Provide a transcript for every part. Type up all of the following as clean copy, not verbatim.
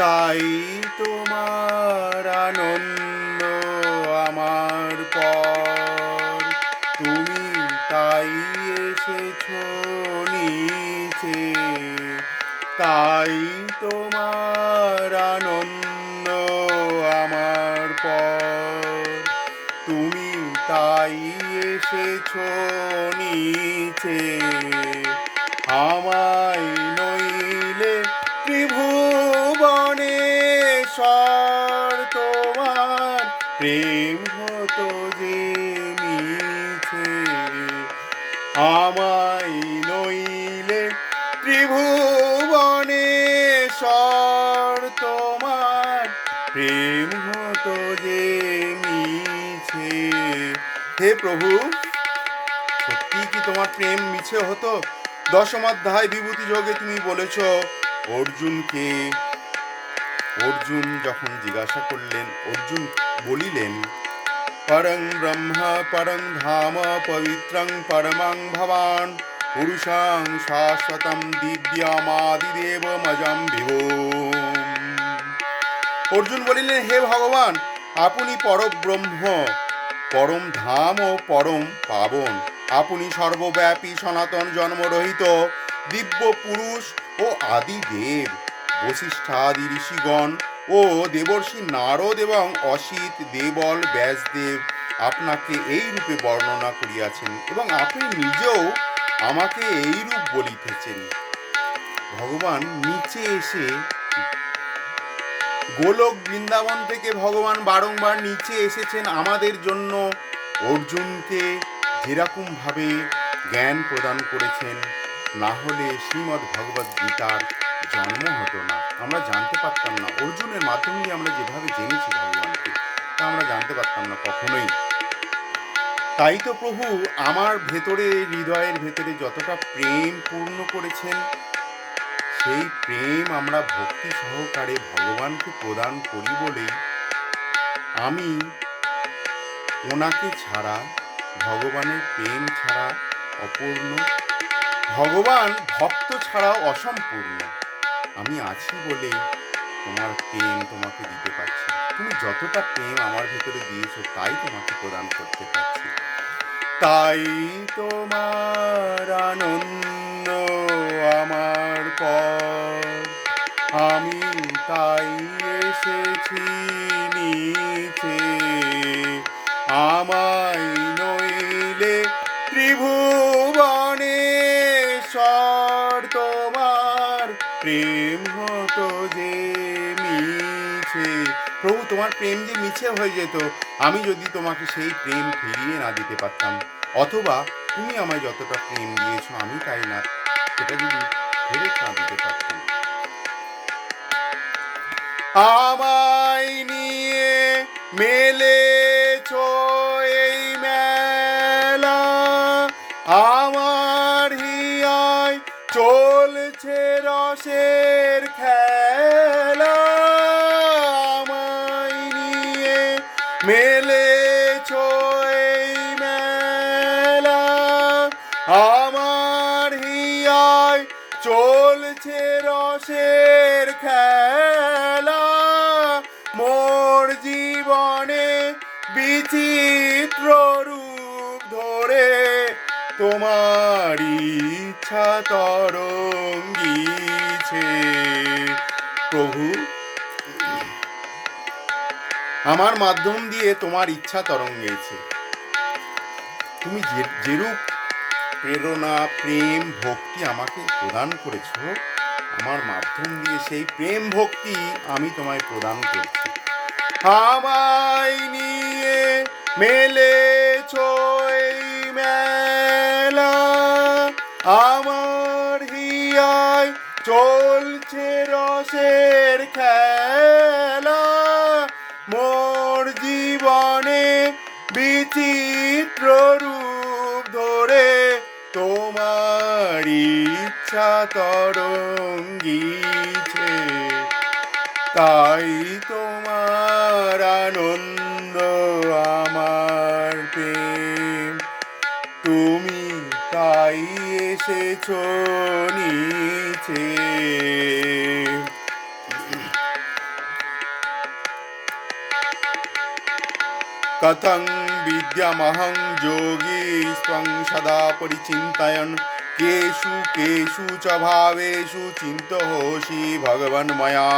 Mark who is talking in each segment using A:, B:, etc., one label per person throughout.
A: তাই তোমার আনন্দ আমার পর, তুমি তাই এসেছো নিচে। তাই তোমার আনন্দ আমার পর, তুমি তাই এসেছো নিচে। আমায় নইলে ত্রিভুবনেশ্বর, তোমার প্রেম হতো যে মিছে। আমায় নইলে ত্রিভুবনেশ্বর, তোমার প্রেম হতো যে মিছে। হে প্রভু, সত্যি কি তোমার প্রেম মিছে হতো? দশম অধ্যায় বিভূতি যোগে তুমি বলেছ অর্জুনকে, অর্জুন যখন জিজ্ঞাসা করলেন, অর্জুন বলিলেন, পরং ব্রহ্ম পরং ধাম পবিত্রং পরমং ভবান পুরুষং শাশ্বতম দিব্যমাদিদেবমজং বিভুম। অর্জুন বলিলেন, হে ভগবান, আপনি পরব্রহ্ম, পরম ধাম ও পরম পাবন। আপনি সর্বব্যাপী সনাতন জন্মরহিত দিব্য পুরুষ ও আদি দেব। বশিষ্ঠাদি ঋষিগণ ও দেবর্ষি নারদ এবং অসিত দেবল ব্যাসদেব আপনাকে এই রূপে বর্ণনা করিয়াছেন এবং আপনি নিজেও আমাকে এই রূপ বলিতেছেন। ভগবান নিচে এসে, গোলক বৃন্দাবন থেকে ভগবান বারংবার নিচে এসেছেন আমাদের জন্য। অর্জুনকে যেরকম ভাবে জ্ঞান প্রদান করেছেন, না হলে শ্রীমদ্ ভগবদ্ গীতার জন্ম হতো না, আমরা জানতে পারতাম না। অর্জুনের মাধ্যম দিয়ে আমরা যেভাবে জেনেছি ভগবানকে, তা আমরা জানতে পারতাম না কখনোই। তাই তো প্রভু আমার ভেতরে, হৃদয়ের ভেতরে যতটা প্রেম পূর্ণ করেছেন, সেই প্রেম আমরা ভক্তি সহকারে ভগবানকে প্রদান করি বলেই আমি ওনাকে ছাড়া, ভগবানের প্রেম ছাড়া অপূর্ণ, ভগবান ভক্ত ছাড়াও অসম্পূর্ণ। আমি আছি বলেই তোমার প্রেম তোমাকে দিতে পারছি। তুমি যতটা প্রেম আমার ভেতরে দিয়েছো, তাই তোমাকে প্রদান করতে পারছি। তাই তোমার আনন্দ আমার পর, আমি তাই এসেছি নিচে। আমায় নইলে ত্রিভুবনেশ্বর, তোমার প্রেম হতো যে মিছে। প্রভু, তোমার প্রেম যে মিছে হয়ে যেত আমি যদি তোমাকে সেই প্রেম ফিরিয়ে না দিতে পারতাম, অথবা তুমি আমায় যতটা প্রেম দিয়েছো আমি তাই না, সেটা যদি ফেরত না দিতে পারতাম। আমায় নিয়ে মেলেছো এই মেলা, আমার হিয়ায় চলছে রসের খেলা। আমায় নিয়ে মেলেছো এই মেলা, আমার হিয়ায় চলছে রসের খেলা। মোর জীবনে বিচিত্র রূপ ধরে তোমার ইচ্ছা তরঙ্গিছে। প্রভু, আমার মাধ্যম দিয়ে তোমার ইচ্ছা তরঙ্গেছে। তুমি যেরূপ প্রেরণা, প্রেম, ভক্তি আমাকে প্রদান করেছো, আমার মাধ্যম দিয়ে সেই প্রেম ভক্তি আমি তোমায় প্রদান করছি। আমায় নিয়ে মেলেছো এই মেলা, আমার হিয়ায় চলছে রসের খেলা। মোর জীবনে বিচিত্র রূপ ধরে তোমার ইচ্ছা তরঙ্গিছে। তাই তোমার আনন্দ আমার প্রেম, তুমি তাই এসেছো নিচে। कथं विद्यामहं योगी स्वं सदा परिचिन्तयन् केषु केषु च भावेषु चिन्तोषि भगवन् मया।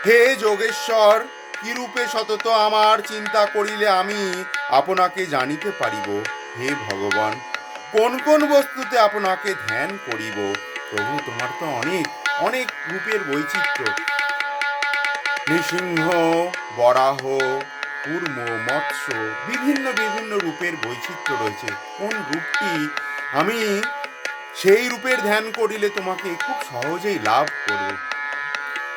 A: হে যোগেশ্বর, কি রূপে সতত আমার চিন্তা করিলে আমি আপনাকে জানিতে পারিব? হে ভগবান, কোন কোন বস্তুতে আপনাকে ধ্যান করিব? প্রভু, তোমার তো অনেক অনেক রূপের বৈচিত্র্য। নৃসিংহ, বরাহ, কূর্ম, মৎস্য, বিভিন্ন বিভিন্ন রূপের বৈচিত্র্য রয়েছে। কোন রূপটি আমি সেই রূপের ধ্যান করিলে তোমাকে খুব সহজেই লাভ করব?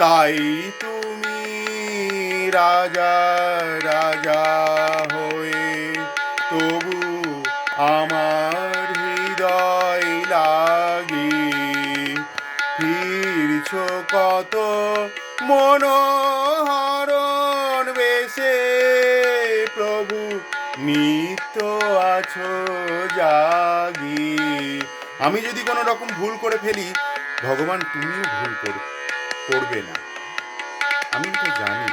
A: তাই তুমি রাজা রাজা হয়ে তবু আমার হৃদয় লাগি ফিরছ কত মনোহরণ বেশে প্রভু, নিত্য আছো জাগি। আমি যদি কোনো রকম ভুল করে ফেলি, ভগবান তুমিও ভুল করবে না, আমি তো জানি।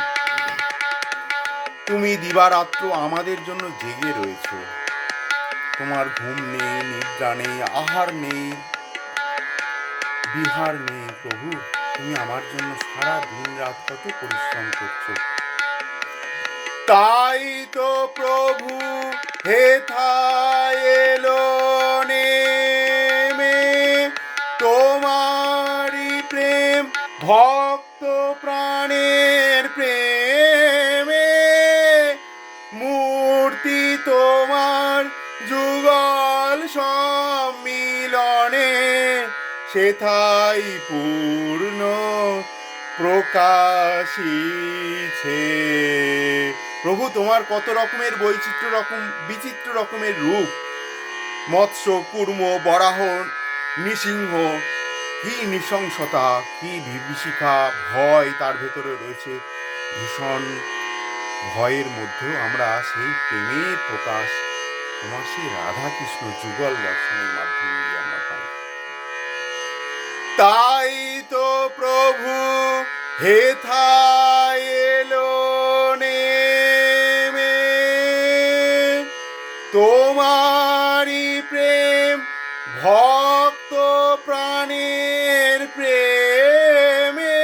A: তুমি দিবারাত্র আমাদের জন্য জেগে রয়েছো। তোমার ঘুম নেই, নিদ্রা নেই, আহার নেই, বিহার নেই। প্রভু, তুমি আমার জন্য সারা দিন রাত কত পরিশ্রম করছো। তাই তো প্রভু হেথায় এলো নেমে তোমারি প্রেম, ভক্ত প্রাণের প্রেমে। মূর্তি তোমার যুগল সম্মিলনে সেথাই পূর্ণ প্রকাশিছে। প্রভু, তোমার কত রকমের বিচিত্র রকমের রূপ। মৎস্য, কূর্ম, বরাহ, নৃসিংহ, কি নৃশংসতা, কি বিভীষিকা, ভয় তার ভেতরে রয়েছে। ভীষণ ভয়ের মধ্যেও আমরা সেই প্রেমের প্রকাশ তোমার সেই রাধা কৃষ্ণ যুগল দর্শনের মাধ্যমে দিয়ে আমরা পাই। তাই তো প্রভু হেথায় এলো নেমে তোমারি প্রেম, ভক্ত প্রাণের প্রেমে।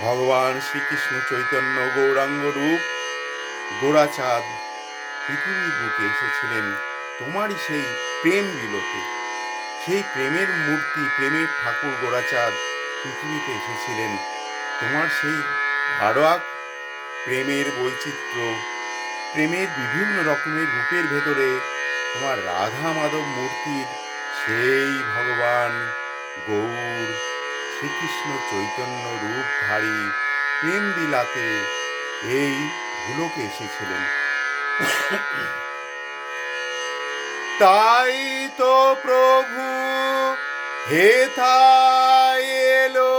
A: ভগবান শ্রীকৃষ্ণ চৈতন্য গৌরাঙ্গ রূপ গোরাচাঁদ পৃথিবীর বুকে এসেছিলেন তোমারই সেই প্রেম বিলোতে। সেই প্রেমের মূর্তি, প্রেমের ঠাকুর গোরাচাঁদ পৃথিবীতে এসেছিলেন তোমার সেই ভাড়োয়াক প্রেমের বৈচিত্র্য, প্রেমের বিভিন্ন রকমের রূপের ভেতরে তোমার রাধা মাধব মূর্তির সেই ভগবান গৌর শ্রীকৃষ্ণ চৈতন্য রূপধারী প্রেম বিলাতে এই ভুলোকে এসেছিলেন। তাই তো প্রভু হেথায় এলো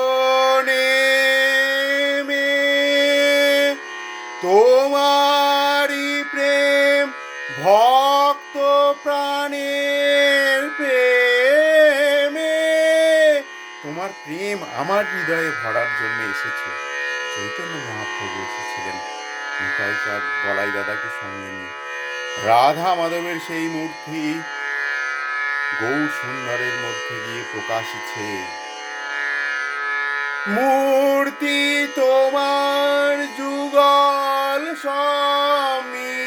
A: নেমে তোমারি প্রেম, ভক্ত প্রাণের প্রেমে। তোমার প্রেম আমার হৃদয়ে ভরার জন্য এসেছে। চৈতন্য মহাপ্রভু এসেছিলেন নিতাই চাঁদ বলাই দাদাকে সঙ্গে নিয়ে। রাধা মাধবের সেই মূর্তি গৌর সুন্দরের মধ্যে গিয়ে প্রকাশিছে। মূর্তি তোমার যুগল সম্মিলনে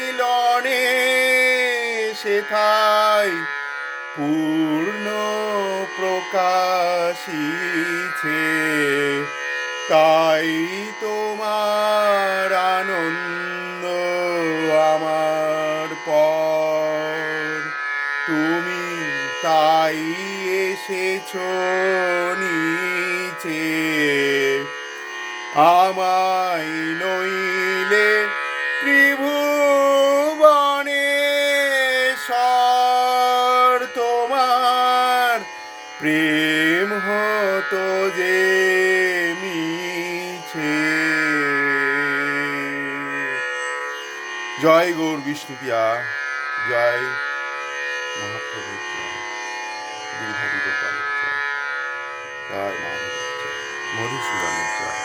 A: সেথায় পূর্ণ প্রকাশিছে। তাই তোমার আনন্দ আমার পর, তুমি তাই এসেছো নিচে। আমায় নইলে ত্রিভুবনেশ্বর তোমার প্রেম হতো যে মিছে। জয় গৌর বিষ্ণুপ্রিয়া, জয় মহাপ্রভুর জয়, গিরিধারী গোপালের জয়, জয় মাধবের জয়, মধুসূদনের জয়।